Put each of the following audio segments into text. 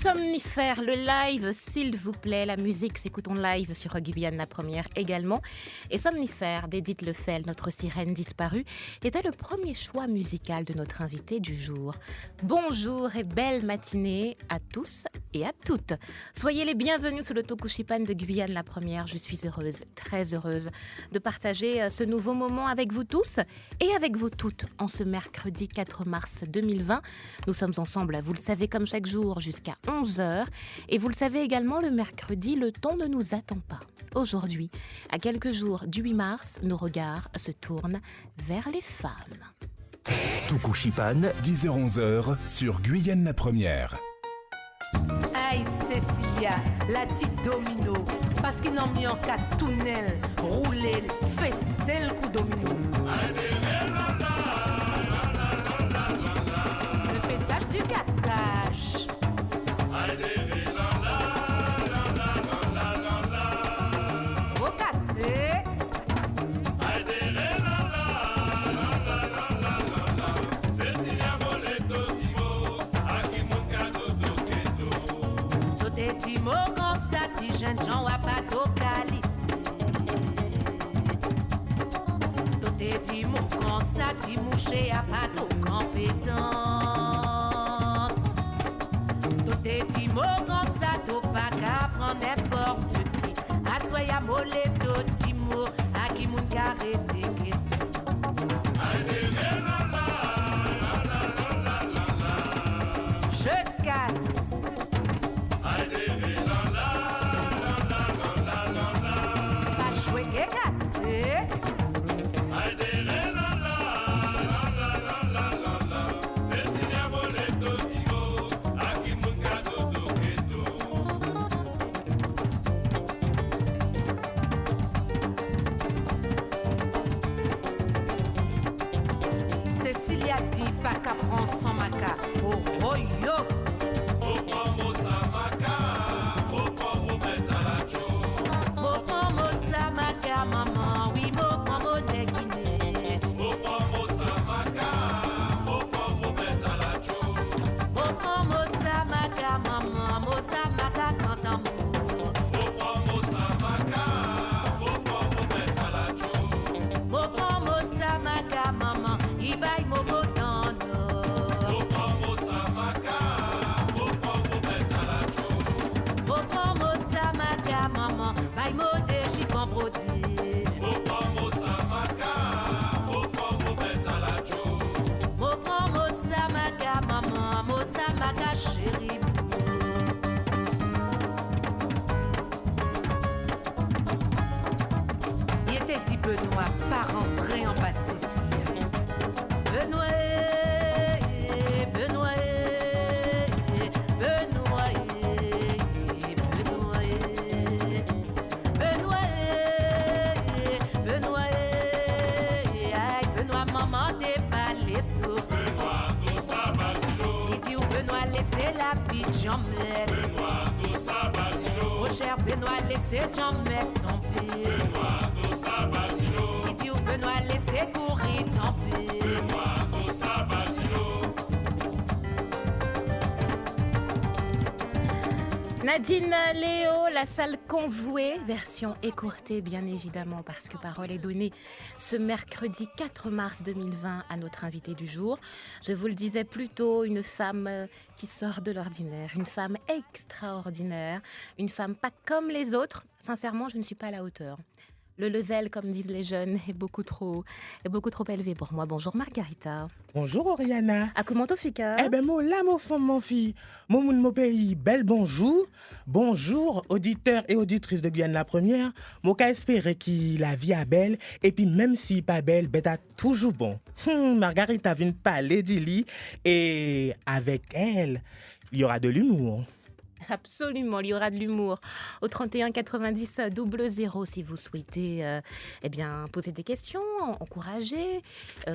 Somnifère, le live, s'il vous plaît. La musique s'écoute en live sur Guyane la première également. Et Somnifère d'Edith Lefel, notre sirène disparue, était le premier choix musical de notre invité du jour. Bonjour et belle matinée à tous et à toutes. Soyez les bienvenus sous le Tokushipan de Guyane la première. Je suis heureuse, très heureuse de partager ce nouveau moment avec vous tous et avec vous toutes en ce mercredi 4 mars 2020. Nous sommes ensemble, vous le savez, comme chaque jour, jusqu'à 11h. Et vous le savez également, le mercredi, le temps ne nous attend pas. Aujourd'hui, à quelques jours du 8 mars, nos regards se tournent vers les femmes. Tokushipan, 10h-11h, sur Guyane la première. Aïe Cécilia, la petite domino, parce qu'ils n'ont mis en cas tunnel, rouler, fesser le coup domino. Le fessage du cassage. Au cassé. Timo quand ça ti jeune gens a pas de qualité. Tote Timo quand ça ti mouché a pas de compétence. Tote Timo quand ça to pas qu'à prendre n'importe qui. A soya molé to Timo a qui moun carré je casse. Cécilia dit pas qu'à prendre son maca. Oh oh yo. Oh prends sa maca. Oh prends mettre à la cho. Oh prends sa maca maman. Oui mo prends mo déguiné. Oh prends sa maca. Oh prends mettre à la cho. Oh prends sa maca maman. Mo sa maca quand amour. Oh prends sa maca. Oh prends mettre à la cho. Oh prends sa maca maman. Ibai mo botono. Oh prends sa maca. Oh prends mettre à la cho. Oh prends sa maca maman. Bai mo deji kon brodi. Oh prends sa maca. Oh prends mettre à la cho. Oh prends sa maca maman. Mo sa maca chérie. Il était dit Benoît, pas rentré en passé Cécilia. Benoît, Benoît, Benoît, Benoît, Benoît, Benoît, aïe Benoît, maman déballé tout. Benoît, tout ça va il dit où Benoît laissez la vie de Jean-Mec. Benoît, tout ça va oh cher Benoît laissez Jean-Mec tomber. Benoît, tout ça va il dit où Benoît laissez courir tomber. Nadine Léo, la salle convouée, version écourtée bien évidemment parce que parole est donnée ce mercredi 4 mars 2020 à notre invité du jour. Je vous le disais plus tôt, une femme qui sort de l'ordinaire, une femme extraordinaire, une femme pas comme les autres. Sincèrement, je ne suis pas à la hauteur. Le level, comme disent les jeunes, est beaucoup trop élevé pour moi. Bonjour Margarita. Bonjour Oriana. Ah, comment t'as fait? Eh ben moi là mon femme mon fille, mon moun mon pays, bel bonjour. Bonjour auditeurs et auditrices de Guyane la première. Moi qu'à espérer que la vie est belle et puis même si pas belle, ben t'as toujours bon. Margarita vient parler d'Ili et avec elle, il y aura de l'humour. absolument, il y aura de l'humour. Au 31 90 00 si vous souhaitez poser des questions, encourager,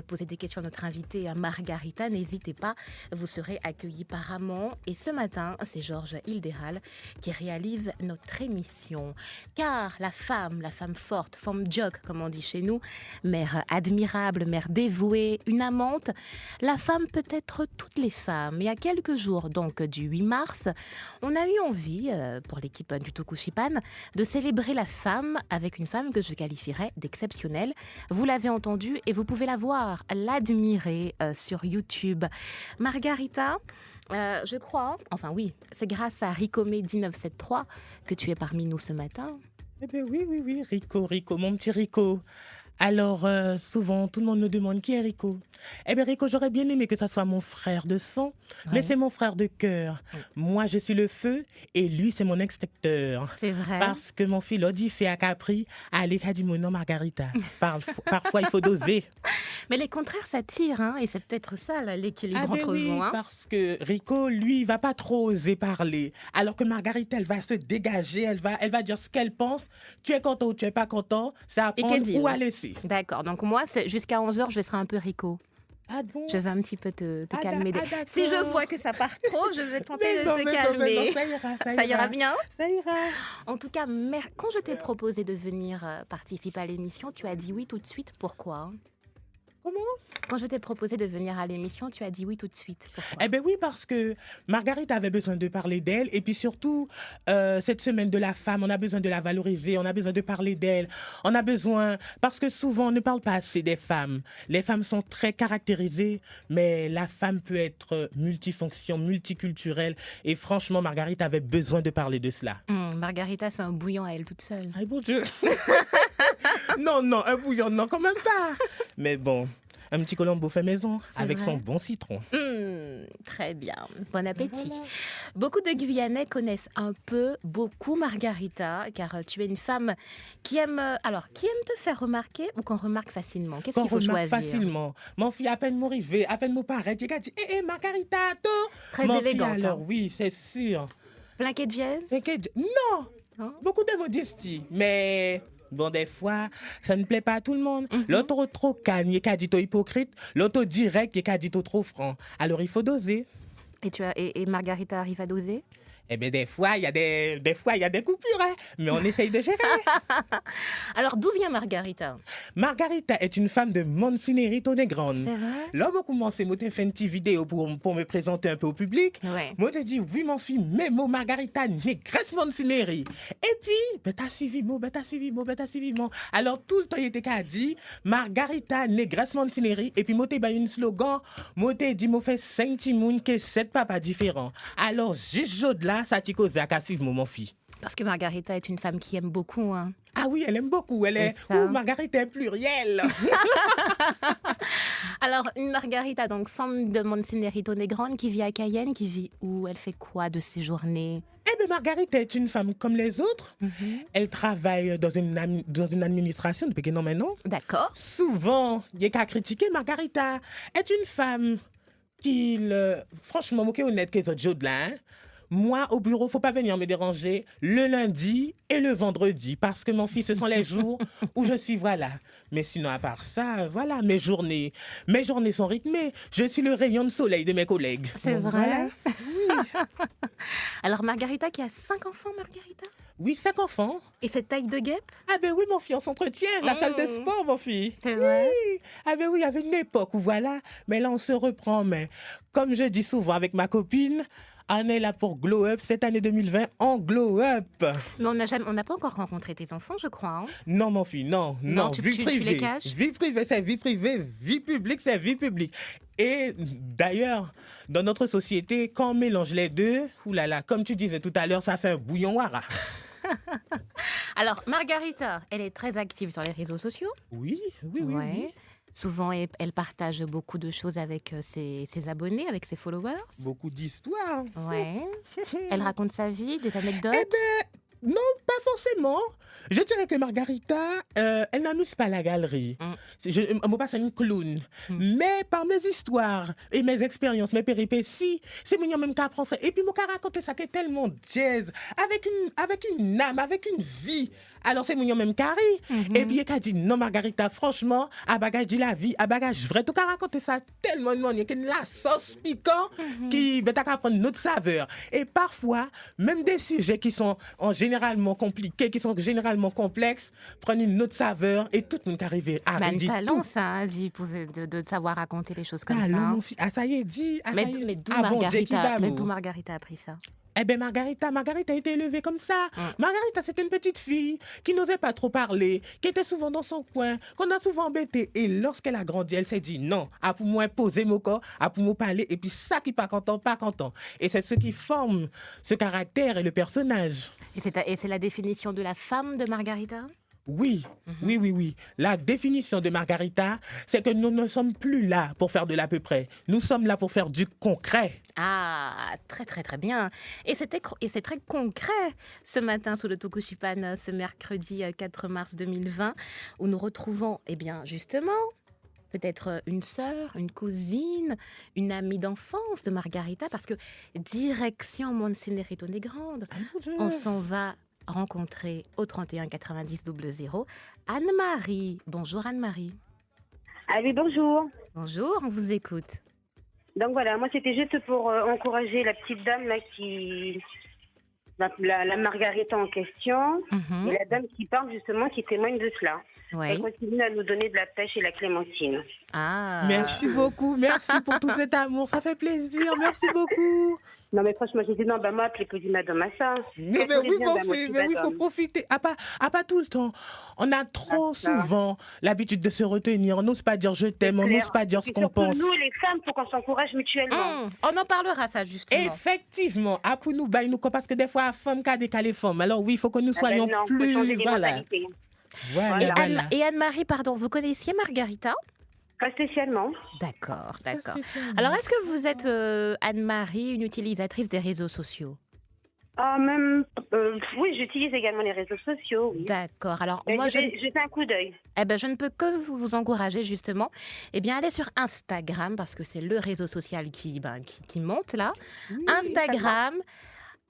poser des questions à notre invitée Margarita, n'hésitez pas, vous serez accueillis par Amand. Et ce matin, c'est Georges Hildéral qui réalise notre émission. Car la femme forte, femme jock comme on dit chez nous, mère admirable, mère dévouée, une amante, la femme peut être toutes les femmes. Il y a quelques jours, donc du 8 mars, on a eu envie, pour l'équipe du Tokushipan, de célébrer la femme avec une femme que je qualifierais d'exceptionnelle. Vous l'avez entendu et vous pouvez la voir, l'admirer sur YouTube. Margarita, je crois, enfin oui, c'est grâce à Ricomé 1973 que tu es parmi nous ce matin. Eh bien oui, Rico, mon petit Rico. Alors, souvent, tout le monde me demande qui est Rico. Eh bien, Rico, j'aurais bien aimé que ça soit mon frère de sang, mais c'est mon frère de cœur. Moi, je suis le feu et lui, c'est mon extincteur. C'est vrai. Parce que mon fils dit fait à Capri, allez, qu'a dit mon nom Margarita. Parfois, il faut doser. Mais les contraires s'attirent, hein, et c'est peut-être ça là, l'équilibre entre oui, vous. Hein. Parce que Rico, lui, il va pas trop oser parler. Alors que Margarita, elle va se dégager, elle va dire ce qu'elle pense. Tu es content ou tu es pas content, c'est à prendre ou à laisser. D'accord, donc moi, jusqu'à 11h, je serai un peu Rico. Ah bon? Je vais un petit peu te calmer. Si je vois que ça part trop, je vais tenter de te calmer. Ça ira bien. Ça ira. En tout cas, quand je t'ai proposé de venir participer à l'émission, tu as dit oui tout de suite. Pourquoi? Comment? Quand je t'ai proposé de venir à l'émission, tu as dit oui tout de suite. Pourquoi? Eh bien oui, parce que Margarita avait besoin de parler d'elle. Et puis surtout, cette semaine de la femme, on a besoin de la valoriser, on a besoin de parler d'elle. On a besoin, parce que souvent, on ne parle pas assez des femmes. Les femmes sont très caractérisées, mais la femme peut être multifonction, multiculturelle. Et franchement, Margarita avait besoin de parler de cela. Margarita, c'est un bouillon à elle toute seule. Ay, bon Dieu. Non, un bouillon, non, quand même pas. Mais bon, un petit Colombo fait maison, avec son bon citron. Très bien, bon appétit. Voilà. Beaucoup de Guyanais connaissent beaucoup Margarita, car tu es une femme qui aime te faire remarquer ou qu'on remarque facilement. Qu'est-ce qu'il faut choisir? Facilement. Mon fils, à peine m'arriver, à peine me paraître, il a dit, Margarita, toi. Très Mon élégante. fils, alors oui, c'est sûr. Plaquet de dièse? Non, Hein? beaucoup de modestie, mais... Bon, des fois, ça ne plaît pas à tout le monde. L'autre trop calme, il a dit hypocrite. L'autre direct, il a dit trop franc. Alors, il faut doser. Et Margarita arrive à doser? Eh bien, des fois, il y a des coupures, hein, mais on essaye de gérer. Alors, d'où vient Margarita? Margarita est une femme de Monsinerito Negrón. C'est vrai? L'homme a commencé à faire une petite vidéo pour me présenter un peu au public. Ouais. Moi, je dit, oui, mon fils, mais mon Margarita Negresse Monsineri. Et puis, t'as suivi moi. Alors, tout le temps, il était qu'à dire, Margarita Negresse Monsineri. Et puis, moi, t'ai une slogan. Moi, t'ai dit, moi, fait 5 timounes que 7 papas différents. Alors, juste là, ça t'y cause à suivre mon fils. Parce que Margarita est une femme qui aime beaucoup, hein. Ah oui, elle aime beaucoup. Elle est. Margarita est plurielle. Alors, une Margarita, donc femme de Monsinerito Negrón, qui vit à Cayenne, qui vit où? Elle fait quoi de ses journées? Eh bien, Margarita est une femme comme les autres. Elle travaille dans une administration depuis non maintenant. D'accord. Souvent, il y a qu'à critiquer. Margarita est une femme qui, franchement, moi, qui est honnête que les autres là. Moi, au bureau, faut pas venir me déranger le lundi et le vendredi parce que mon fils, ce sont les jours où je suis, voilà. Mais sinon, à part ça, voilà, mes journées sont rythmées. Je suis le rayon de soleil de mes collègues. C'est donc, vrai. Voilà. Alors, Margarita qui a 5 enfants, Margarita? Oui, 5 enfants. Et cette taille de guêpe? Ah ben oui, mon fils, on s'entretient. La salle de sport, mon fils. C'est vrai. Oui. Ah ben oui, il y avait une époque où voilà. Mais là, on se reprend. Mais comme je dis souvent avec ma copine, on est là pour Glow Up. Cette année 2020, on Glow Up. Mais on n'a pas encore rencontré tes enfants, je crois. Hein. Non, mon fils, non. Tu Vie privée. les caches? Vie privée, c'est vie privée. Vie publique, c'est vie publique. Et d'ailleurs, dans notre société, quand on mélange les deux, oulala, comme tu disais tout à l'heure, ça fait un bouillon wara. Alors, Margarita, elle est très active sur les réseaux sociaux. Oui. Ouais. Souvent, elle partage beaucoup de choses avec ses abonnés, avec ses followers. Beaucoup d'histoires. Ouais. Elle raconte sa vie, des anecdotes. Eh ben, Non, pas forcément. Je dirais que Margarita, elle n'amuse pas la galerie. Moi, pas c'est une clown. Mais par mes histoires et mes expériences, mes péripéties, c'est mon même qu'à français. Et puis, moi, qu'à raconter ça qui est tellement jazz, avec une âme, avec une vie. Alors, c'est mon même carré. Et puis, il a dit, non, Margarita, franchement, à bagage de la vie, à bagage vrai, tout qu'à raconter ça tellement, il y a la sauce piquante qui va prendre notre saveur. Et parfois, même des sujets qui sont généralement compliqués, qui sont généralement complexes, prennent une autre saveur et tout le monde arrive à Un dire talent, tout. ça, hein, de savoir raconter les choses comme Allô, ça. mon fils. Ah, ça y est, dit. Ah, Mais ça y est. d'où Ah, bon Dieu, qui d'amour. Margarita a pris ça? Eh bien, Margarita a été élevée comme ça. Margarita, c'était une petite fille qui n'osait pas trop parler, qui était souvent dans son coin, qu'on a souvent embêtée. Et lorsqu'elle a grandi, elle s'est dit non, à pour moi poser mon corps, à pour moi parler, et puis ça qui pas content, pas content. Et c'est ce qui forme ce caractère et le personnage. Et c'est la définition de la femme de Margarita? Oui, oui. La définition de Margarita, c'est que nous ne sommes plus là pour faire de l'à peu près. Nous sommes là pour faire du concret. Ah, très très très bien. Et c'est très concret ce matin sous le Tokushipan, ce mercredi 4 mars 2020, où nous retrouvons, eh bien justement, peut-être une sœur, une cousine, une amie d'enfance de Margarita, parce que direction Monsenerito Negrande, on s'en va rencontrer au 31 90 00 Anne-Marie. Bonjour Anne-Marie. Ah oui, bonjour. Bonjour, on vous écoute. Donc voilà, moi c'était juste pour encourager la petite dame là la Margarita en question, et la dame qui parle justement, qui témoigne de cela. Oui. Elle continue à nous donner de la pêche et la clémentine. Ah. Merci beaucoup, merci pour tout cet amour, ça fait plaisir, merci beaucoup. Non mais franchement, j'ai dit non, bah moi, appelez plus madame à ça. Mais oui, mon fils, mais oui, il faut profiter. Ah, pas tout le temps. On a trop souvent l'habitude de se retenir. On n'ose pas dire je t'aime, on n'ose pas dire ce qu'on pense. Nous, les femmes, il faut qu'on s'encourage mutuellement. On en parlera, ça, justement. Effectivement, pour nous, parce que des fois, la femme qui a décalé femme. Alors oui, il faut que nous soyons non, plus... faut changer les Voilà. mentalités. Voilà. Et Anne-Marie, pardon, vous connaissiez Margarita? Pas spécialement. D'accord. Alors, est-ce que vous êtes, Anne-Marie, une utilisatrice des réseaux sociaux? Oui, j'utilise également les réseaux sociaux. Oui. D'accord. Alors, Mais moi, je vais jeter un coup d'œil. je ne peux que vous encourager, justement. Eh bien, allez sur Instagram, parce que c'est le réseau social qui monte, là. Oui, Instagram.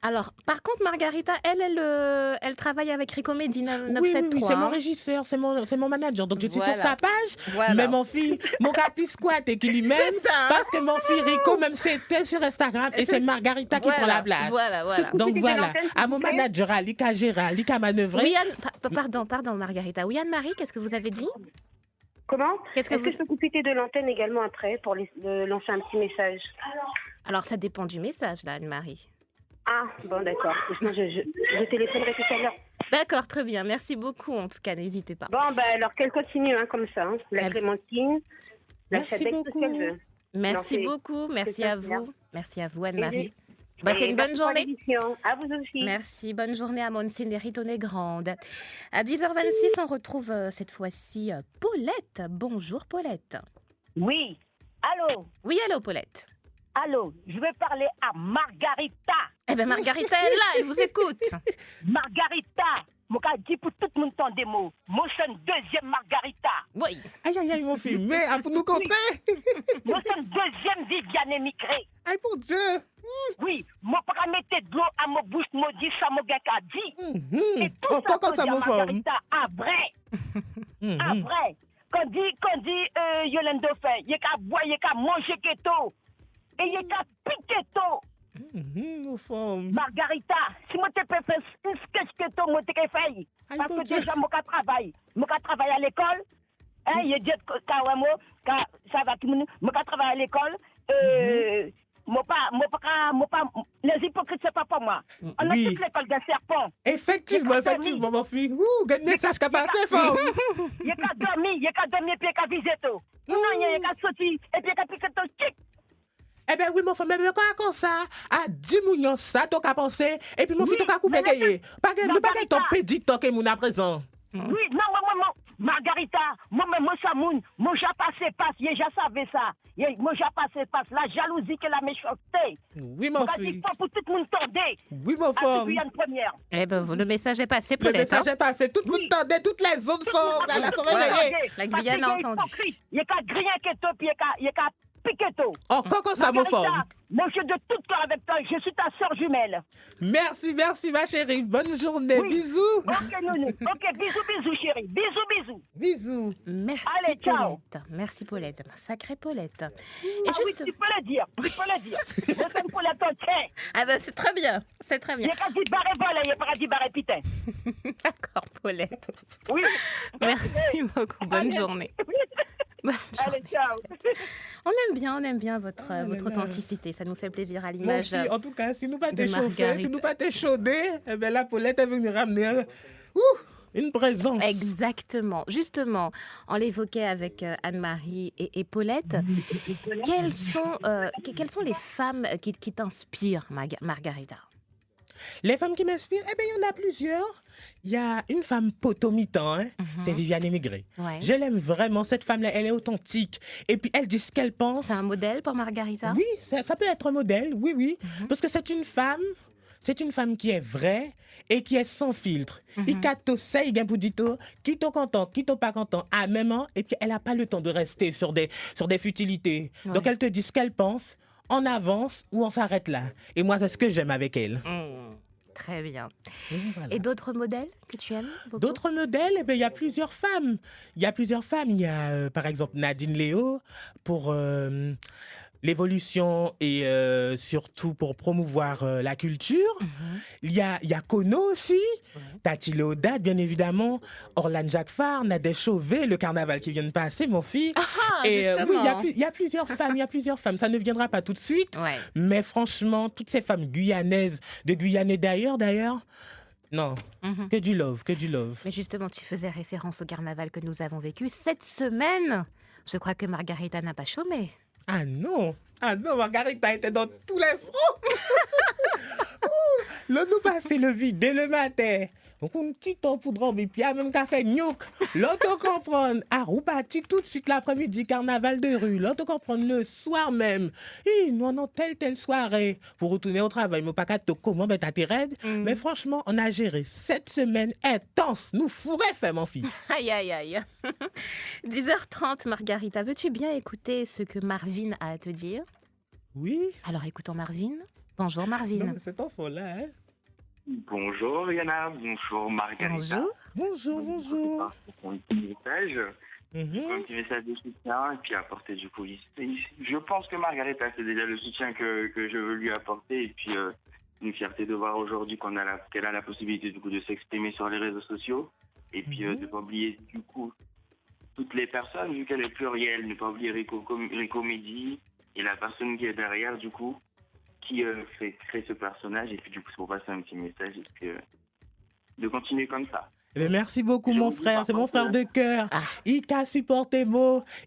Alors, par contre, Margarita, elle travaille avec Ricomedi 973. Oui, c'est mon régisseur, c'est mon manager. Donc, je suis sur sa page. Voilà. Mais mon fils, mon capi squat et qui lui mène. Parce que mon fils Rico, même c'était sur Instagram. Et c'est Margarita qui prend la place. Voilà. Donc, voilà. À mon s'il vous plaît. manager, Ali qui a géré, Ali qui a manœuvré. Oui, pardon, Margarita. Oui, Anne-Marie, qu'est-ce que vous avez dit? Comment Qu'est-ce que Est-ce que je peux profiter de l'antenne également après pour lancer un petit message? Alors, ça dépend du message, là, Anne-Marie. Ah, bon, d'accord. Sinon, je téléphonerai tout à l'heure. D'accord, très bien. Merci beaucoup, en tout cas, n'hésitez pas. Bon, alors qu'elle continue comme ça. La clémentine, la Merci chadec, tout ce beaucoup. qu'elle veut. Merci Non, beaucoup. Merci ça, à c'est bien. vous. Merci à vous, Anne-Marie. Et C'est une bonne merci pour journée. l'émission. À vous aussi. Merci, bonne journée à Monsenerito Negrande. À 10h26, on retrouve cette fois-ci Paulette. Bonjour, Paulette. Oui. Allô, Oui, allô, Paulette. je vais parler à Margarita. Eh bien, Margarita est là, elle vous écoute. Margarita, mon gars dit pour tout le monde ton démo. Moi, c'est une deuxième Margarita. Oui. Aïe, mon fils. Mais, pour nous contrer. Moi, c'est une deuxième Viviane émigrée. Aïe, pour Dieu. Oui, moi, pas mettre de l'eau à ma bouche, moi, dit ça, mon gars, qu'a dit. Et tout ça, Quand ça dit à me forme. Margarita, après. Quand dit Yolande fait, il y a qu'à boire, il y a qu'à manger keto. Et il y a qu'à piquer keto. Nous sommes. Margarita, si moi te peux faire une sketch keto, moi te peux faire. Aïe, Parce mon que Dieu. déjà, moi, je travaille à l'école. Il dit que ça va, moi, je travaille à l'école. Les hypocrites, c'est pas pour moi. On a Oui. toute l'école d'un serpent. Effectivement, mon fils. Quel message qu'a passé, femme. Il y a qu'à dormir, puis il y a qu'à viser tout. Non, il y a qu'à sortir, et puis il y a qu'à piquer tout. Chic. Eh bien, oui, mon frère, mais quand ça, à 10 millions, ça, t'as qu'à penser, et puis mon fils, t'as qu'à couper, gayer. Pas que ton pédit, t'as qu'à mon à présent. Oui, non, Margarita, moi, ça, moi, j'ai passé, j'ai déjà savais ça. Moi, j'ai passé par la jalousie que la méchanceté. Oui, mon Moi, fille. il faut pour tout le monde tendre. Oui, mon femme. Guyane première. Eh ben, le message est passé, Le Paulette. message est passé. Tout le monde tendait, toutes les zones sont réveillées. La Guyane a entendu. Il y a qu'à griller que toi, puis il y a qu'à piquer toi. Encore comme ça, mon femme. Moi, je suis de tout cœur avec toi. Je suis ta sœur jumelle. Merci, ma chérie. Bonne journée. Oui. Bisous. Ok, nounou. Ok, bisous, chérie. Bisous. Bisous. Merci, Allez, ciao. Paulette. Merci, Paulette. Sacrée Paulette. Et Ah oui, juste... tu peux le dire. Je t'aime pour la tontière. Ah ben, c'est très bien. C'est très Il bien. y a qu'à dire barré vol, il y a pas qu'à dire barré putain. D'accord, Paulette. Oui. Merci beaucoup. Bonne Allez. journée. Bonne Allez, ciao. On aime bien votre authenticité. Ça nous fait plaisir à Mon l'image. fille, en tout cas, si nous pas de t'échauffer, Marguerite. si nous pas t'échauder, eh bien la Paulette est venue ramener une présence. Exactement. Justement, on l'évoquait avec Anne-Marie et Paulette. Quelles sont les femmes qui t'inspirent, Margarita? Les femmes qui m'inspirent, eh bien, il y en a plusieurs. Il y a une femme potomitan, hein, c'est Viviane Émigré. Ouais. Je l'aime vraiment, cette femme-là, elle est authentique. Et puis, elle dit ce qu'elle pense. C'est un modèle pour Margarita? Oui, ça peut être un modèle, oui. Parce que c'est une femme qui est vraie et qui est sans filtre. Il cato ça, il gagne pour dire qui t'o content, qui t'o pas content, à même temps, et puis elle n'a pas le temps de rester sur des futilités. Ouais. Donc, elle te dit ce qu'elle pense, on avance ou on s'arrête là. Et moi, c'est ce que j'aime avec elle. Très bien. Voilà. Et d'autres modèles que tu aimes beaucoup? D'autres modèles, eh bien, il y a plusieurs femmes. Il y a, par exemple, Nadine Léo pour l'évolution et surtout pour promouvoir la culture. Il y a Kono aussi, Tati Léodate, bien évidemment, Orlane Jacquefart, Nadège Chauvet, le carnaval qui vient de passer, mon fils. Et oui, justement. il y a plusieurs femmes, Ça ne viendra pas tout de suite. Ouais. Mais franchement, toutes ces femmes guyanaises, de Guyanais d'ailleurs, non, que du love. Mais justement, tu faisais référence au carnaval que nous avons vécu cette semaine. Je crois que Margarita n'a pas chômé. Ah non, Margarita était dans tous les fronts. Là, nous passons le vide dès le matin. Donc, un petit temps pour dormir, puis même qu'à faire gnouk. L'autre comprendre, à Roupati tout de suite l'après-midi, carnaval de rue. L'autre comprendre le soir même. Et nous en avons telle soirée. Pour retourner au travail, mais pas qu'à te comment, mais t'as tes raids. Mais franchement, on a géré cette semaine intense. Nous fourrés, fait, mon fils. Aïe. 10h30, Margarita, veux-tu bien écouter ce que Marvin a à te dire? Oui. Alors écoutons Marvin. Bonjour Marvin. Non, mais cet enfant-là, hein. Bonjour Yana, bonjour Margarita. Bonjour. Bonjour. Pour un petit message, Mhm. un petit message de soutien et puis apporter du coup. Je pense que Margarita, c'est déjà le soutien que je veux lui apporter et puis une fierté de voir aujourd'hui qu'elle a la possibilité du coup de s'exprimer sur les réseaux sociaux et puis de ne pas oublier du coup toutes les personnes vu qu'elle est plurielle, ne pas oublier Rico Mehdi et la personne qui est derrière du coup qui fait créer ce personnage et puis du coup c'est pour passer un petit message et puis de continuer comme ça. Eh bien, merci beaucoup, Je mon vous dis frère. par C'est mon contre, frère de cœur. Il t'a supporté,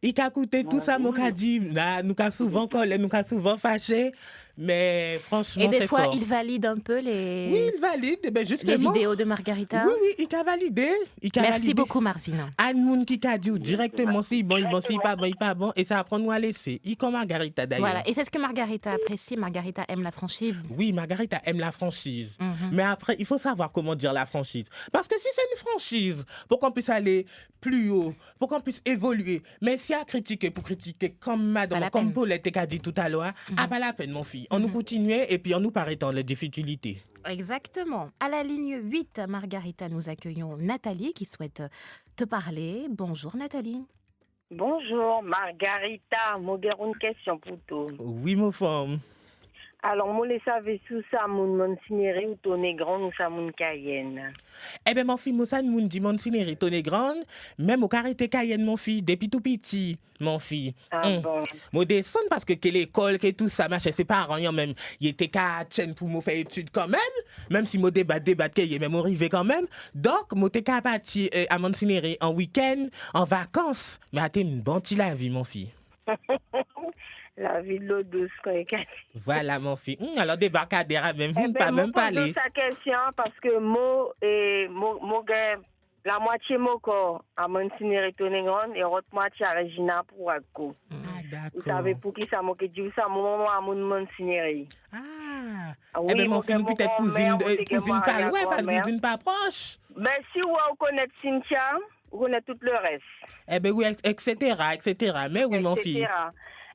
il t'a coûté tout Ouais, ça, mon oui. qu'a dit. Nous qu'a souvent collé, nous qu'a souvent fâché. Mais franchement, Et des c'est fois, fort. il valide un peu les, Oui, il valide. Eh bien, les justement. vidéos de Margarita. Oui, il t'a validé. Merci beaucoup Marvin. Anne Moun qui t'a dit directement si bon, si pas bon. Et ça va prendre nous à laisser. Il comme Margarita d'ailleurs. Voilà, et c'est ce que Margarita apprécie. Margarita aime la franchise. Oui, Margarita aime la franchise. Mhm. Mais après, il faut savoir comment dire la franchise. Parce que si c'est une franchise, pour qu'on puisse aller plus haut, pour qu'on puisse évoluer, mais si à critiquer pour critiquer comme Pas madame, la comme peine. Paulette a dit tout à l'heure, pas la peine, mon fils. On nous continuait et puis on nous paraît dans les difficultés. Exactement. À la ligne 8, Margarita, nous accueillons Nathalie qui souhaite te parler. Bonjour Nathalie. Bonjour, Margarita. Moi, j'ai une question pour toi. Oui, mon femme. Alors, moi, les savez sous ça, mon cinéri ou ton grand ou ça, mon Cayenne. Eh bien, mon fils, moi, ça, nous dit mon cinéri, tonne grande, même au carré Cayenne, mon fils, depuis tout petit, mon fils. Ah bon. Moi, descends parce que l'école, que tout ça, machin, ses parents, même, il était qu'à chaîne pour me faire études quand même si moi débat, qu'il est même arrivé quand même. Donc, moi, t'es qu'à partir à mon cinéri en week-end, en vacances. Mais à une bonne petite la vie, mon fils. La vie de l'eau douce, quand il y a. Voilà, mon fils. Alors, débarcadère, même, Eh pas ben, même moi, parler. pose sa question parce que moi, la moitié mon corps à mon cinéri ton grand et l'autre moitié à Regina pour Agco. Ah, Vous D'accord. savez pour qui ça m'a dit ça, mon maman, mon signerie. Ah. Oui, Eh bien, mon fils, nous mon peut-être grand-mère, cousine pas loin, pas grand-mère. cousine pas proche. Mais si vous connaissez Cynthia, vous connaissez tout le reste. Eh bien, oui, etc., etc. Mais oui, mon fils. etc.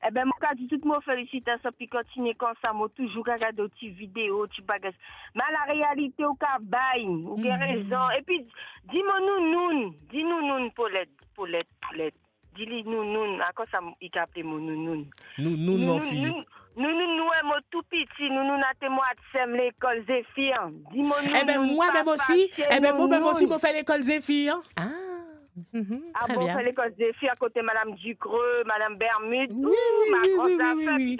Eh ben, moi, quand toutes mes félicitations, puis continuer comme ça, moi, toujours regarder des petites vidéos, des bagages. Mais la réalité, au cas bail, ou avez raison. Et puis, dis-moi dis-nous, Paulette. Dis-nous, à quoi ça, il appelé mon nounoun. Nous, mon fils. Nous, moi, tout petit, nous, moi, de l'école Zéphyr. Dis-moi, Eh bien, moi-même aussi, moi-même aussi, je fais l'école Zéphyr. Ah, Ah très bon, bien. fait l'école Zéphyr à côté Madame Ducreux, Madame Bermude. Oui, oui.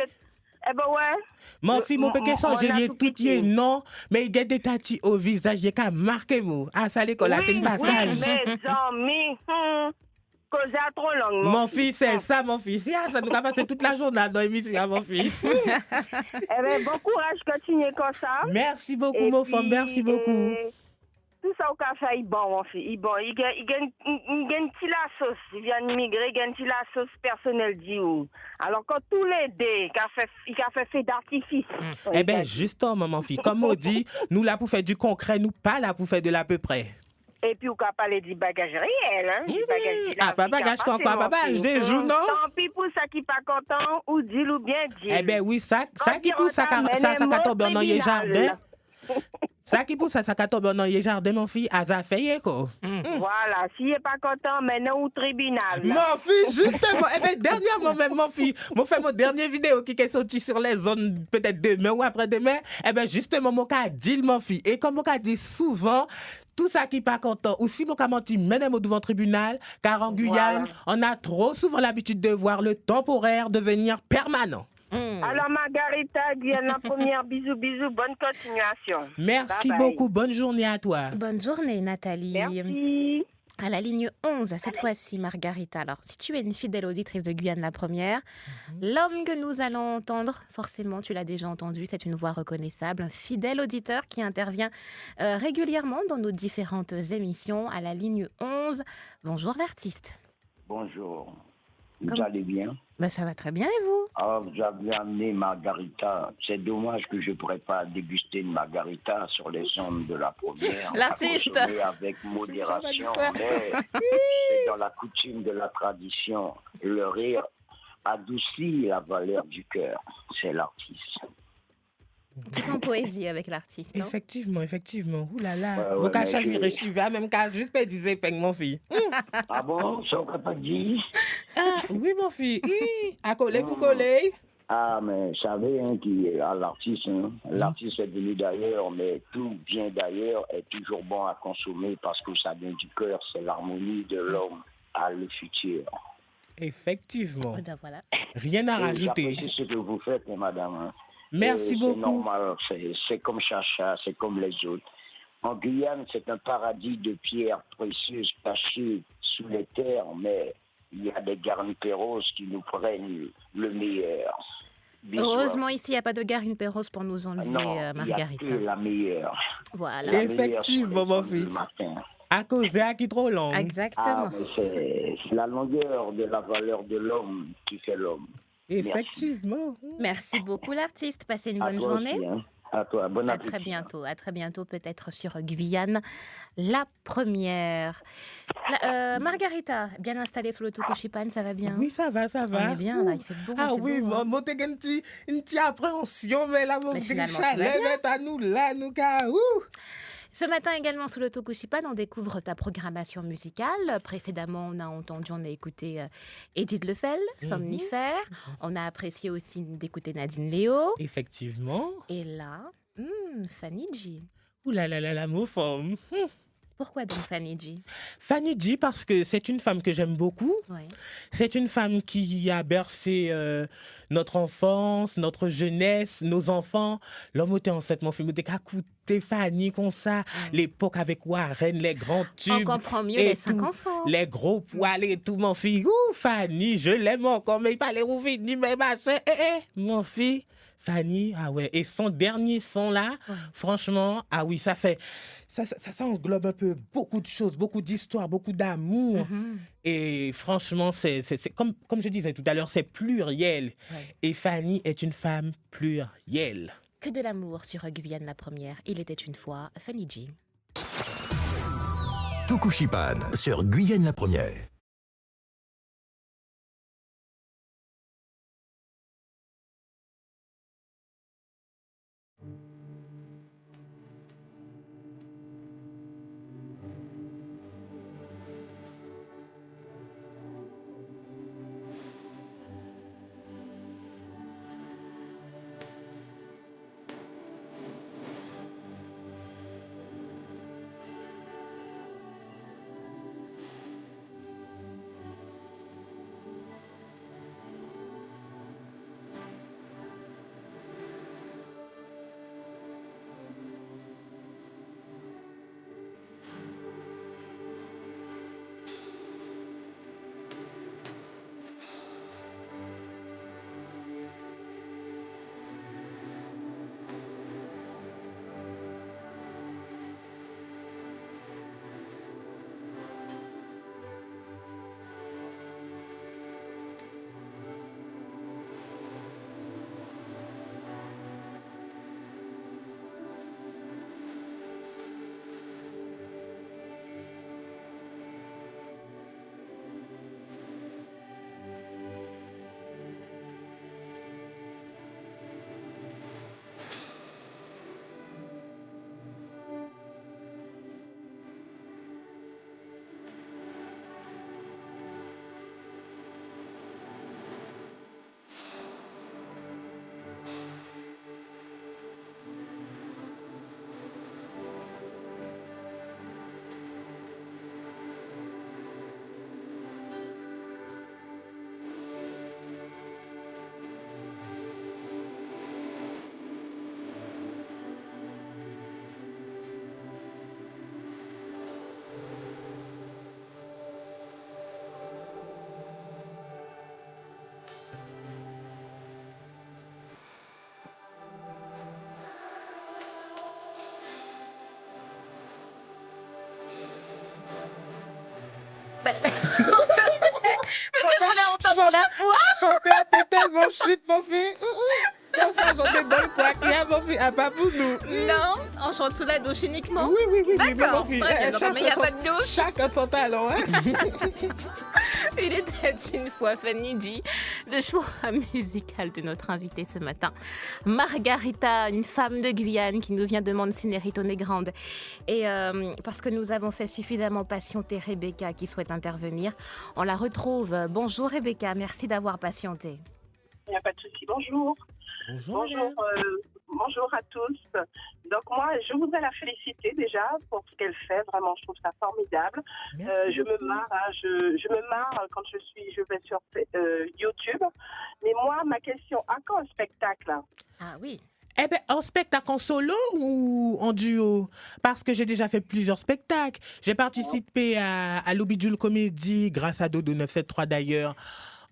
Eh ben ouais. Mon fils, mon petit changer, il est tout pied, non, mais il y a des tatis au visage, il y a qu'à marquer, moi. Ah, ça, l'école, là, t'es une passage. Oui, mes amis, causer à trop long. Mon fils, c'est ça, mon fils. Ah, ça nous a passé toute la journée dans l'émission, mon fils. Eh ben, bon courage, continuez comme ça. Merci beaucoup, Et mon puis, femme, merci beaucoup. Tout ça au café, il bon, mon fils. Il bon. Il gagne une petite la sauce. Il vient d'immigrer, il gagne une petite la sauce personnelle, dit où. Alors, quand tous les deux, il a fait feu d'artifice. Eh bien, justement, mon fils, comme on dit, nous là pour faire du concret, nous pas là pour faire de l'à peu près. Et puis, on peut parler du bagage réel, hein? Du bagage Ah, pas bagage qu'on quoi, papa, je déjoue, non? Tant pis pour ça qui pas content, ou dis-le bien, dis. Eh bien, oui, ça qui pousse ça tombe dans les jardins. Ça qui pousse ça tombe dans les jardins, mon fils, à ça fait quoi. Voilà, s'il n'est pas content, maintenant au tribunal. Mon fils, justement, eh bien, dernièrement même, mon fils, moi fait mon dernière vidéo qui est sortie sur les zones, peut-être demain ou après-demain, eh bien, justement, mon cas dit, mon fils, et comme mon cas dit souvent, tout ça qui n'est pas content, ou si mon cas menti, mène devant le tribunal, car en Guyane, on a trop souvent l'habitude de voir le temporaire devenir permanent. Alors, Margarita, Guyane, la première, bisous, bonne continuation. Merci Bye bye. beaucoup, bonne journée à toi. Bonne journée, Nathalie. Merci. À la ligne 11, cette fois-ci, Margarita. Alors, si tu es une fidèle auditrice de Guyane la première, l'homme que nous allons entendre, forcément, tu l'as déjà entendu, c'est une voix reconnaissable, un fidèle auditeur qui intervient régulièrement dans nos différentes émissions. À la ligne 11, bonjour l'artiste. Bonjour. Vous Comment allez bien? Ben, ça va très bien et vous? Ah, vous avez amené Margarita. C'est dommage que je ne pourrais pas déguster une Margarita sur les ondes de la première. L'artiste. À consommer avec modération. Mais c'est dans la coutume de la tradition. Le rire adoucit la valeur du cœur. C'est l'artiste. Tout en poésie avec l'artiste, non? Effectivement. Ouh là là. Ouais, Mon cas mais chaviré, je suis même cas juste pas disait peigne, mon fils. Ah bon? Ça on peut pas dire? Ah, oui, mon fils. À coller pour coller. Ah, mais vous savez, hein, l'artiste, l'artiste est venu d'ailleurs, mais tout vient d'ailleurs est toujours bon à consommer parce que ça vient du cœur, c'est l'harmonie de l'homme à le futur. Effectivement. Eh ben voilà. Rien à rajouter. J'apprécie ce que vous faites, madame. Hein. Merci beaucoup. C'est normal, c'est comme Chacha, c'est comme les autres. En Guyane, c'est un paradis de pierres précieuses cachées sous les terres, mais il y a des garniperos qui nous prennent le meilleur. Bisous. Heureusement, ici, il n'y a pas de Garine Perros pour nous enlever, Non, Margarita. il y a que la meilleure. Voilà. La meilleure Effectivement, sur les mon ondes fils. du matin. À cause de qui trop long. Ah, Exactement. mais c'est la longueur de la valeur de l'homme qui fait l'homme. Effectivement. Merci beaucoup l'artiste. Passez une À bonne toi journée. aussi, hein. À toi, bon À appétit. très bientôt peut-être sur Guyane, la première. Margarita, bien installée sous le Tokushipan, ça va bien? Oui, ça va. On est bien, là, il fait beau. Ah il fait oui, beau, hein. moi, t'as une petite appréhension, mais là, mon Mais petit finalement, tu vas chalet, bien. à nous, là, nous, car, ouh. Ce matin également sous le Tokushipan, on découvre ta programmation musicale. Précédemment, on a écouté Edith Lefel, Somnifère. On a apprécié aussi d'écouter Nadine Léo. Effectivement. Et là, Fanny G. Ouh là là là là, mon femme. Pourquoi donc Fanny G? Fanny G, parce que c'est une femme que j'aime beaucoup. Oui. C'est une femme qui a bercé notre enfance, notre jeunesse, nos enfants. L'homme était enceinte, mon film, était écouté Fanny comme ça. L'époque avec Warren, les grands tubes. On comprend mieux et les 5 tout, enfants. Les gros poils et tout, mon fils. Ouh, Fanny, je l'aime encore, mais il parlait au vide, ni mais bah, c'est, mon fils. Fanny, ah ouais. Et son dernier son là, franchement, ah oui, ça englobe un peu beaucoup de choses, beaucoup d'histoires, beaucoup d'amour. Et franchement, c'est comme je disais tout à l'heure, c'est pluriel. Ouais. Et Fanny est une femme plurielle. Que de l'amour sur Guyane la première. Il était une fois Fanny G. Tokushipan sur Guyane la première. T'es tellement chute, mon fils. Enfin, j'en ai bon quoi qu'il y a, mon fils. Ah, pas pour nous. Non, on chante sous la douche uniquement. Oui, D'accord, mon fils. très bien. Mais il n'y a pas de douche. Chacun son talent, hein. Il était une fois Fanny G, le choix musical de notre invitée ce matin. Margarita, une femme de Guyane qui nous vient de Monsinérito Negrande. Et parce que nous avons fait suffisamment patienter Rebecca qui souhaite intervenir, on la retrouve. Bonjour Rebecca, merci d'avoir patienté. Il n'y a pas de souci. Bonjour. Bonjour à tous. Donc moi, je voudrais la féliciter déjà pour ce qu'elle fait. Vraiment, je trouve ça formidable. Je me marre, je me marre quand je vais sur YouTube. Mais moi, ma question, à quand un spectacle? Ah oui. Eh bien, en spectacle en solo ou en duo? Parce que j'ai déjà fait plusieurs spectacles. J'ai participé à l'Obidule Comédie grâce à Dodo 973 d'ailleurs,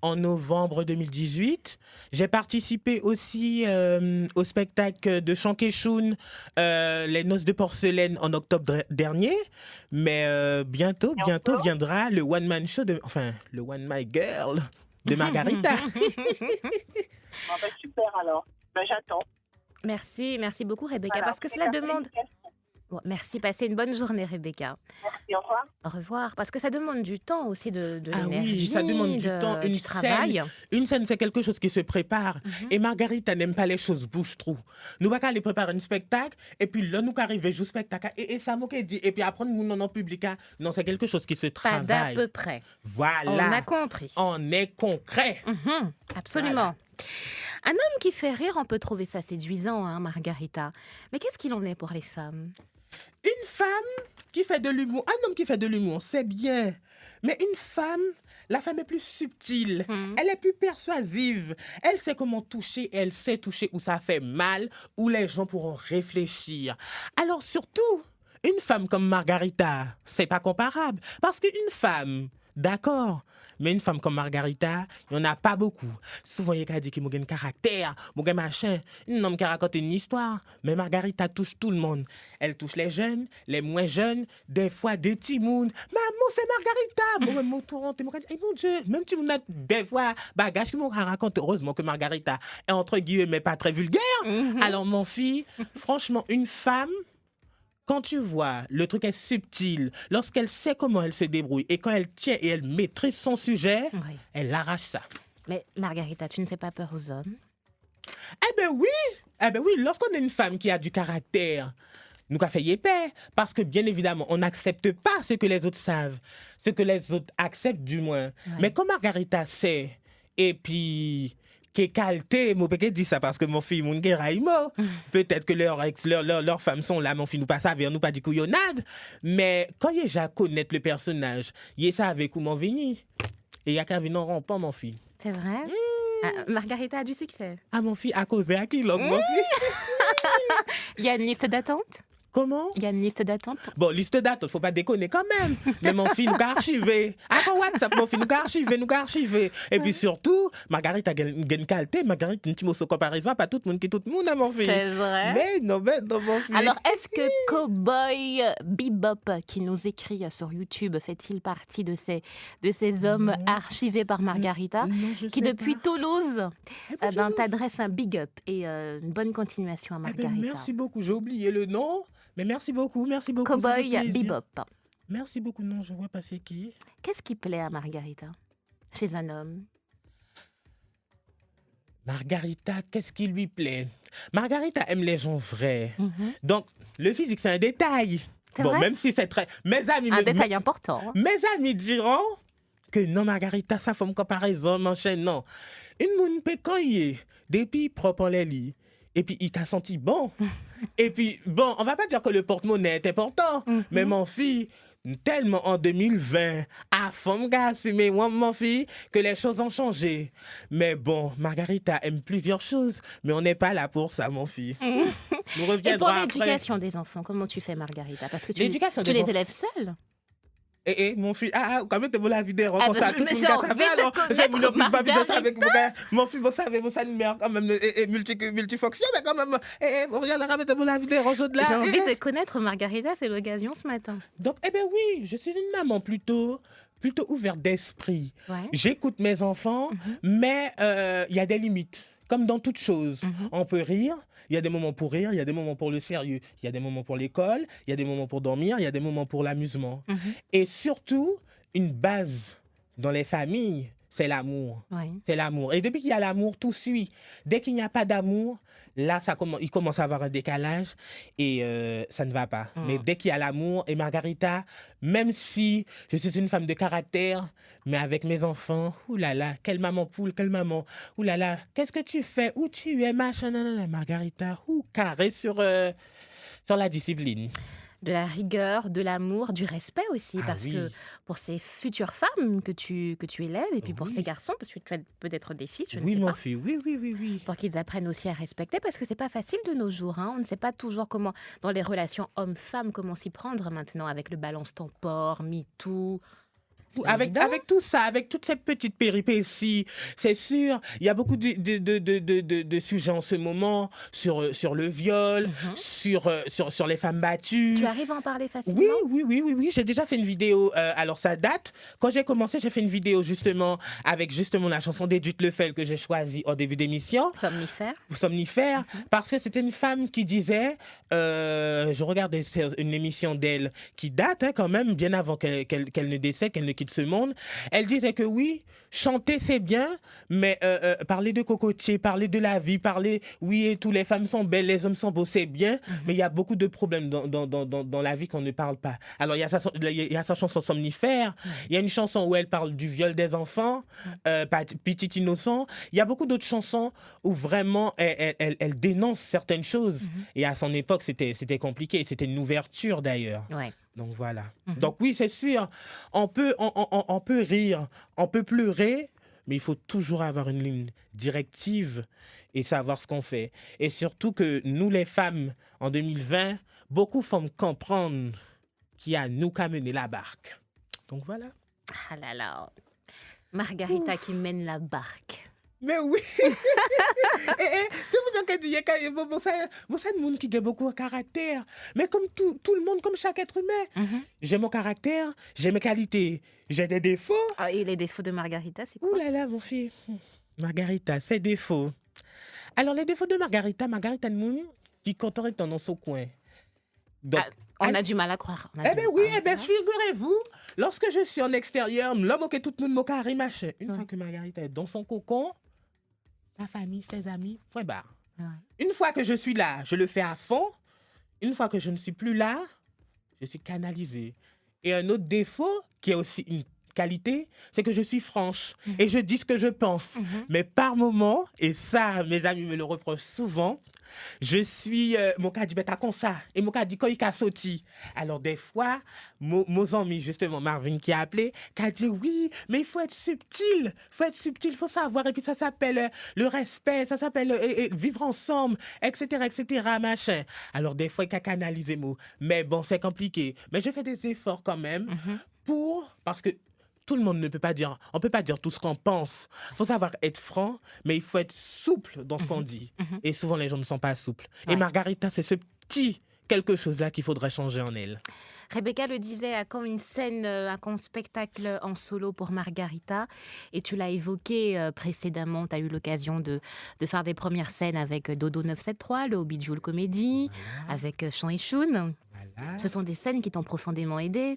en novembre 2018. J'ai participé aussi au spectacle de Shankeshun, Les Noces de Porcelaine, en octobre dernier. Mais bientôt viendra le One Man Show, le One My Girl de Margarita. Super alors. J'attends. Merci beaucoup Rebecca, Voilà, parce que cela demande... Bon, merci, passez une bonne journée Rebecca. Merci, au revoir. Au revoir, parce que ça demande du temps aussi de l'énergie, oui, ça demande du temps, du travail. Une scène, c'est quelque chose qui se prépare. Et Margarita n'aime pas les choses bouche-trou. Nous va aller préparer un spectacle, et puis là, nous arrivons au spectacle, et ça m'a dit, et puis après, nous n'en public. Non, c'est quelque chose qui se travaille. Pas d'à peu près. Voilà. On a compris. On est concret. Absolument. Voilà. Un homme qui fait rire, on peut trouver ça séduisant, hein, Margarita. Mais qu'est-ce qu'il en est pour les femmes? Une femme qui fait de l'humour, un homme qui fait de l'humour, c'est bien. Mais une femme, la femme est plus subtile, elle est plus persuasive. Elle sait comment toucher, elle sait toucher où ça fait mal, où les gens pourront réfléchir. Alors surtout, une femme comme Margarita, c'est pas comparable. Parce qu'une femme, d'accord, Mais une femme comme Margarita, il n'y en a pas beaucoup. Souvent, il y a qui dit qu'il a un caractère, un machin, un homme qui raconte une histoire. Mais Margarita touche tout le monde. Elle touche les jeunes, les moins jeunes, des fois des petits mouns. Maman, c'est Margarita. Moi, mon tour, mon Dieu, même si vous avez des fois bagages qui m'ont raconté. Heureusement que Margarita est entre guillemets pas très vulgaire. Alors, mon fille, franchement, une femme, quand tu vois, le truc est subtil, lorsqu'elle sait comment elle se débrouille et quand elle tient et elle maîtrise son sujet, elle arrache ça. Mais Margarita, tu ne fais pas peur aux hommes? Eh ben oui, lorsqu'on a une femme qui a du caractère, nous qu'a fait épais, parce que bien évidemment, on n'accepte pas ce que les autres savent, ce que les autres acceptent du moins. Mais quand Margarita sait, et puis qui est qualité, mon péché dit ça parce que mon fils, mon guéraïmo, peut-être que leurs femmes sont là, mon fils nous pas ça, nous pas dit couillonnade, mais quand il déjà connaître le personnage, il ça avec où mon vini, et il y a qu'à venir en rampant, mon fils. C'est vrai? Margarita a du succès. Ah, mon fils, à cause de qui, mon fils? Il y a une liste d'attente? Comment? Il y a une liste d'attente? Bon, liste d'attente, faut pas déconner quand même. Mais mon fils nous a archivé. Ah, pour WhatsApp, mon fils nous a archivé. Et puis surtout, Marguerite a une qualité. Marguerite, une petite comparaison, pas tout le monde qui tout le monde, mon fils. C'est vrai. Mais non, mon fils. Alors, est-ce que Cowboy Bebop, qui nous écrit sur YouTube, fait-il partie de ces hommes archivés par Margarita, qui depuis Toulouse t'adresse un big up et une bonne continuation à Margarita. Merci beaucoup, j'ai oublié le nom. Mais merci beaucoup. Cowboy Bebop. Merci beaucoup. Non, je vois passer qui. Qu'est-ce qui plaît à Margarita chez un homme? Margarita, qu'est-ce qui lui plaît? Margarita aime les gens vrais. Donc, le physique, c'est un détail. C'est vrai? Même si c'est très... Un détail important. Mes amis diront que non, Margarita, ça fait une comparaison, m'enchaîne, non. Une moune pécoye, depuis propre en les lits. Et puis, il t'a senti bon. Et puis, bon, on va pas dire que le porte-monnaie est important, mais mon fils, tellement en 2020, à fond, mais mon fils, que les choses ont changé. Mais bon, Margarita aime plusieurs choses, mais on n'est pas là pour ça, mon fils. Nous reviendrons Et pour après. l'éducation des enfants, comment tu fais, Margarita? Parce que tu les enfants... élèves seuls. Mon fils, quand même, tu veux la vidéo, comme ça, tout le monde j'ai envie de connaître mon fils, vous savez, vous savez, quand même, multifonction, mais quand même, regarde, la vidéo, là. J'ai envie de connaître Margarita, c'est l'occasion ce matin. Donc, oui, je suis une maman plutôt ouverte d'esprit. Ouais. J'écoute mes enfants, mais il y a des limites. Comme dans toute chose, on peut rire, il y a des moments pour rire, il y a des moments pour le sérieux, il y a des moments pour l'école, il y a des moments pour dormir, il y a des moments pour l'amusement. Et surtout, une base dans les familles, c'est l'amour. C'est l'amour. Et depuis qu'il y a l'amour, tout suit. Dès qu'il n'y a pas d'amour, là, il commence à avoir un décalage et ça ne va pas. Mais dès qu'il y a l'amour, et Margarita, même si je suis une femme de caractère, mais avec mes enfants, oulala, quelle maman poule, quelle maman, oulala, qu'est-ce que tu fais, où tu es, machin, nanana, Margarita, carré sur la discipline. De la rigueur, de l'amour, du respect aussi, parce que pour ces futures femmes que tu élèves, et puis pour ces garçons, parce que tu as peut-être des fils, je ne sais pas. Oui, mon fils, oui. Pour qu'ils apprennent aussi à respecter, parce que c'est pas facile de nos jours. On ne sait pas toujours comment, dans les relations hommes-femmes, comment s'y prendre maintenant avec le balance ton port, MeToo. Avec tout ça, avec toutes ces petites péripéties, c'est sûr, il y a beaucoup de sujets en ce moment sur le viol, sur les femmes battues. Tu arrives à en parler facilement? Oui. J'ai déjà fait une vidéo, alors ça date. Quand j'ai commencé, j'ai fait une vidéo avec la chanson d'Edith Lefel que j'ai choisie au début d'émission. Somnifère, parce que c'était une femme qui disait, je regardais une émission d'elle qui date quand même, bien avant qu'elle ne décède, qu'elle ne quitte ce monde. Elle disait que oui, chanter c'est bien, mais parler de cocotier, parler de la vie, et tous les femmes sont belles, les hommes sont beaux, c'est bien, mais il y a beaucoup de problèmes dans la vie qu'on ne parle pas. Alors il y a sa chanson Somnifère, il y a une chanson où elle parle du viol des enfants, Petit Innocent. Il y a beaucoup d'autres chansons où vraiment elle dénonce certaines choses. Et à son époque, c'était compliqué, c'était une ouverture d'ailleurs. Ouais. Donc voilà. Donc oui, c'est sûr, on peut rire, on peut pleurer, mais il faut toujours avoir une ligne directive et savoir ce qu'on fait. Et surtout que nous, les femmes, en 2020, beaucoup font comprendre qu'il y a nous qu'à mener la barque. Donc voilà. Ah là là. Margarita qui mène la barque. Mais oui. C'est pour ça que je dis que c'est un monde qui a beaucoup de caractère. Mais comme tout le monde, comme chaque être humain. J'ai mon caractère, j'ai mes qualités, j'ai des défauts. Ah, et les défauts de Margarita, c'est quoi? Ouh là là, mon fils. Margarita, ses défauts. Alors, les défauts de Margarita une monde qui content dans son coin. Donc, on a du mal à croire. Figurez-vous, lorsque je suis en extérieur, l'homme que tout le monde m'a carré machin. Une fois que Margarita est dans son cocon, sa famille, ses amis, point barre. Ouais. Une fois que je suis là, je le fais à fond. Une fois que je ne suis plus là, je suis canalisée. Et un autre défaut, qui est aussi une qualité, c'est que je suis franche et je dis ce que je pense. Mais par moments, et ça, mes amis me le reprochent souvent, je suis mon cas dit bêta comme ça et mon cas dit quand il a sauté. Alors des fois mon ami justement Marvin qui a appelé qui a dit oui mais il faut être subtil, faut savoir et puis ça s'appelle le respect, ça s'appelle vivre ensemble, etc machin. Alors des fois il a canalisé mots mais bon c'est compliqué mais je fais des efforts quand même parce que tout le monde ne peut pas dire, on peut pas dire tout ce qu'on pense. Il faut savoir être franc, mais il faut être souple dans ce qu'on dit. Et souvent, les gens ne sont pas souples. Ouais. Et Margarita, c'est ce petit quelque chose-là qu'il faudrait changer en elle. Rebecca le disait, comme une scène, comme un spectacle en solo pour Margarita. Et tu l'as évoqué précédemment, tu as eu l'occasion de faire des premières scènes avec Dodo 973, le Hobby Joule Comédie, avec Chant et Choun. Ce sont des scènes qui t'ont profondément aidé.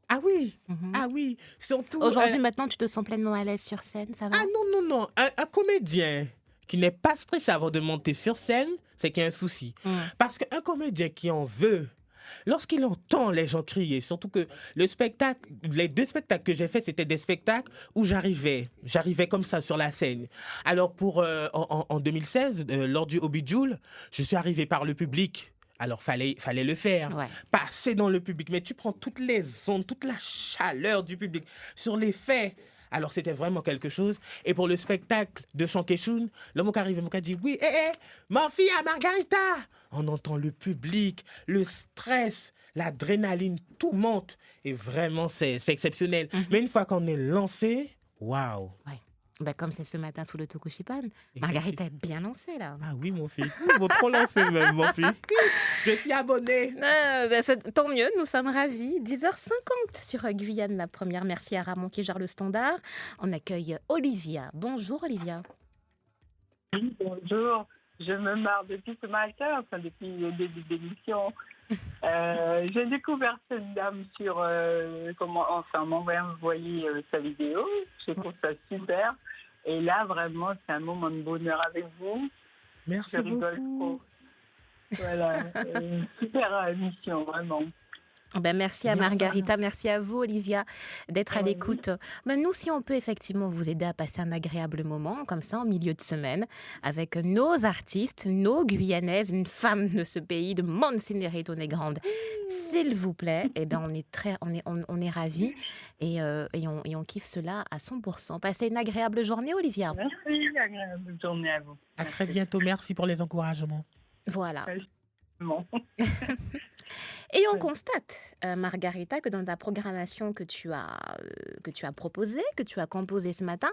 Ah oui, ah oui. Surtout. Aujourd'hui, maintenant, tu te sens pleinement à l'aise sur scène, ça va? Ah non. Un comédien qui n'est pas stressé avant de monter sur scène, c'est qu'il y a un souci. Parce qu'un comédien qui en veut, lorsqu'il entend les gens crier, surtout que les deux spectacles que j'ai faits, c'était des spectacles où j'arrivais comme ça sur la scène. Alors en 2016, lors du Hobby Joule, je suis arrivé par le public. Alors, fallait le faire, passer dans le public. Mais tu prends toutes les ondes, toute la chaleur du public sur les faits. Alors, c'était vraiment quelque chose. Et pour le spectacle de Chant et Choun, l'homme qui arrive, il dit « Oui, ma fille à Margarita !» On entend le public, le stress, l'adrénaline, tout monte. Et vraiment, c'est exceptionnel. Mais une fois qu'on est lancé, waouh! Ben, comme c'est ce matin sous le Tokushipan, Margarita est bien lancée là. Ah oui, mon fils. Ils vont trop lancer même, mon fils. Je suis abonné. Tant mieux, nous sommes ravis. 10h50 sur Guyane la première. Merci à Ramon qui gère le standard. On accueille Olivia. Bonjour Olivia. Oui, bonjour. Je me marre depuis ce matin, depuis le début de l'émission. J'ai découvert cette dame sur on m'a envoyé sa vidéo. Je trouve ça super. Et là, vraiment, c'est un moment de bonheur avec vous. Merci je rigole beaucoup. Trop. Voilà, super émission, vraiment. Merci à Margarita, merci à vous Olivia d'être à l'écoute. Nous, si on peut effectivement vous aider à passer un agréable moment, comme ça en milieu de semaine, avec nos artistes, nos Guyanaises, une femme de ce pays, de Monseñorito Negrande, s'il vous plaît, on est ravis et on kiffe cela à 100%. Passez une agréable journée Olivia. Merci, agréable journée à vous. À très bientôt, merci pour les encouragements. Voilà. Et on constate, Margarita, que dans ta programmation que tu as proposée, que tu as composée ce matin,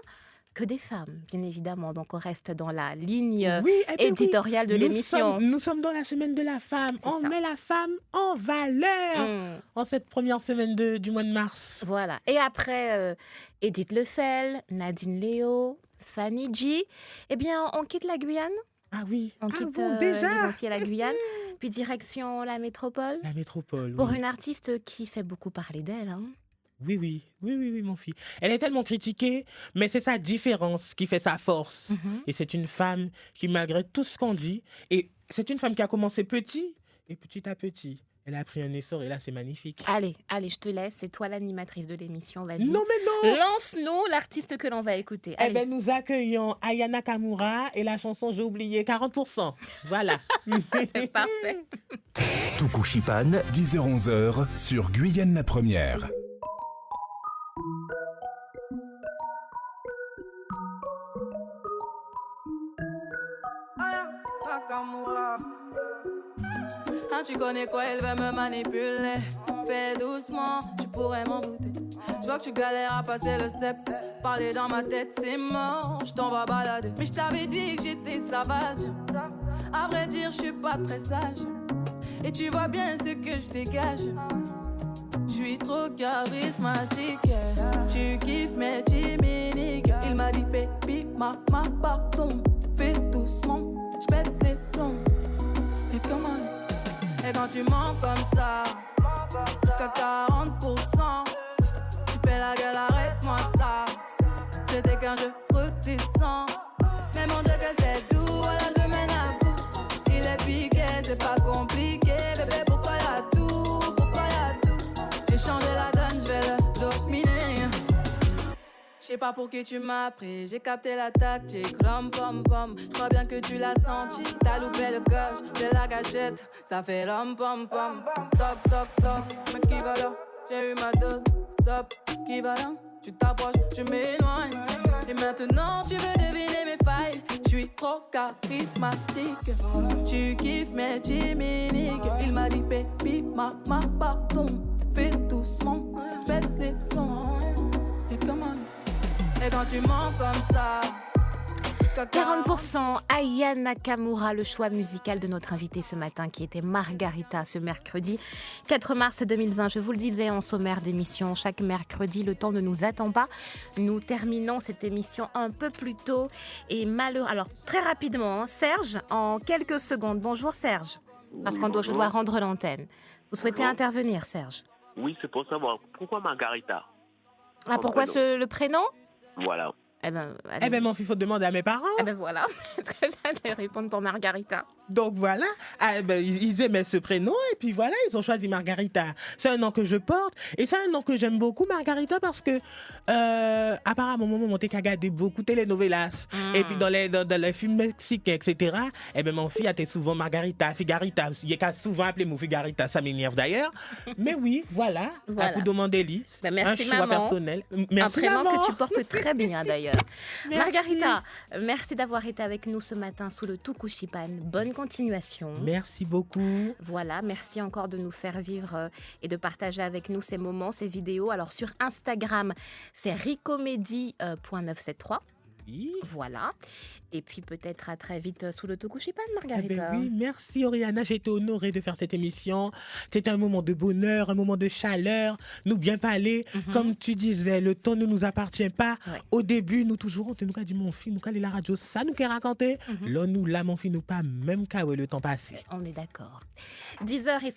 que des femmes, bien évidemment. Donc, on reste dans la ligne éditoriale de l'émission. Nous sommes dans la semaine de la femme. On met la femme en valeur en cette première semaine du mois de mars. Voilà. Et après, Edith Lefel, Nadine Léo, Fanny G, eh bien, on quitte la Guyane. Ah oui. On quitte déjà les Antilles et la Guyane, puis direction la métropole. La métropole, pour une artiste qui fait beaucoup parler d'elle. Hein. Oui, mon fils. Elle est tellement critiquée, mais c'est sa différence qui fait sa force. Et c'est une femme qui, malgré tout ce qu'on dit, et c'est une femme qui a commencé petit, et petit à petit, elle a pris un essor, et là, c'est magnifique. Allez, je te laisse. C'est toi l'animatrice de l'émission. Vas-y. Non, mais non. Lance-nous l'artiste que l'on va écouter. Eh bien, nous accueillons Aya Nakamura et la chanson J'ai oublié 40%. Voilà. C'est parfait. Tokushipan, 10h-11h sur Guyane la première. Aya Nakamura. Tu connais quoi, elle veut me manipuler. Fais doucement, tu pourrais m'en douter. Je vois que tu galères à passer le step. Parler dans ma tête, c'est mort. Je t'en vais balader. Mais je t'avais dit que j'étais sauvage. À vrai dire, je suis pas très sage. Et tu vois bien ce que je dégage. Je suis trop charismatique. Tu kiffes mes chimiques. Il m'a dit, baby, ma pardon. Fais doucement, je pète les plombs. Et comment? Et quand tu mens comme ça, jusqu'à 40%, tu fais la gueule, arrête-moi ça. C'était qu'un jeu redescend. Mais mon Dieu que c'est doux, voilà je le mène à bout. Il est piqué, c'est pas compliqué. Bébé, pour toi y'a tout, pour toi y'a tout. J'ai changé la donne, je vais le dominer. Je sais pas pour qui tu m'as pris, j'ai capté la tactique. Rom pom pom, je crois bien que tu l'as senti. T'as loupé le coche, j'ai la gâchette. Ça fait rom pom pom. Toc toc toc, mais qui va là? J'ai eu ma dose, stop, qui va là? Tu t'approches, je m'éloigne. Et maintenant tu veux deviner mes failles. Je suis trop charismatique. Tu kiffes mes chimiques. Il m'a dit baby, ma pardon. Fais doucement, pète les plombs. Et comment? Et quand tu mens comme ça, 40% Aya Nakamura, le choix musical de notre invitée ce matin qui était Margarita ce mercredi 4 mars 2020. Je vous le disais en sommaire d'émission, chaque mercredi, le temps ne nous attend pas. Nous terminons cette émission un peu plus tôt et malheureux. Alors très rapidement, Serge, en quelques secondes. Bonjour Serge, parce qu'on je dois rendre l'antenne. Vous souhaitez intervenir Serge? Oui, c'est pour savoir pourquoi Margarita. Ah, pourquoi le prénom? Voilà. Eh ben, mon fils, faut demander à mes parents. Eh ben voilà, j'allais répondre pour Margarita. Donc voilà, ils aimaient ce prénom et puis voilà, ils ont choisi Margarita. C'est un nom que je porte et c'est un nom que j'aime beaucoup, Margarita, parce que apparemment, mon t'es regardé beaucoup telenovelas et puis dans les films mexicains, etc. Eh ben mon fils a été souvent Margarita, Figarita. Il a souvent appelé mon Figarita, ça m'énerve d'ailleurs. Mais oui, voilà. À coup demander merci un choix maman. Personnel. Merci un prénom maman. que tu portes très bien d'ailleurs. Margarita, merci d'avoir été avec nous ce matin sous le Tukushipan. Bonne continuation. Merci beaucoup. Voilà, merci encore de nous faire vivre et de partager avec nous ces moments, ces vidéos. Alors sur Instagram, c'est ricomedy.973. Oui. Voilà. Et puis peut-être à très vite sous le Tukushipan, Margarita. Oui, merci Oriana, j'ai été honorée de faire cette émission. C'était un moment de bonheur, un moment de chaleur, nous bien parler. Comme tu disais, le temps ne nous appartient pas. Ouais. Au début, nous toujours, on nous a dit mon fils, nous allons la radio, ça nous qu'a raconté. Là, nous, là, mon fils, nous pas même qu'à le temps passé. On est d'accord. 10h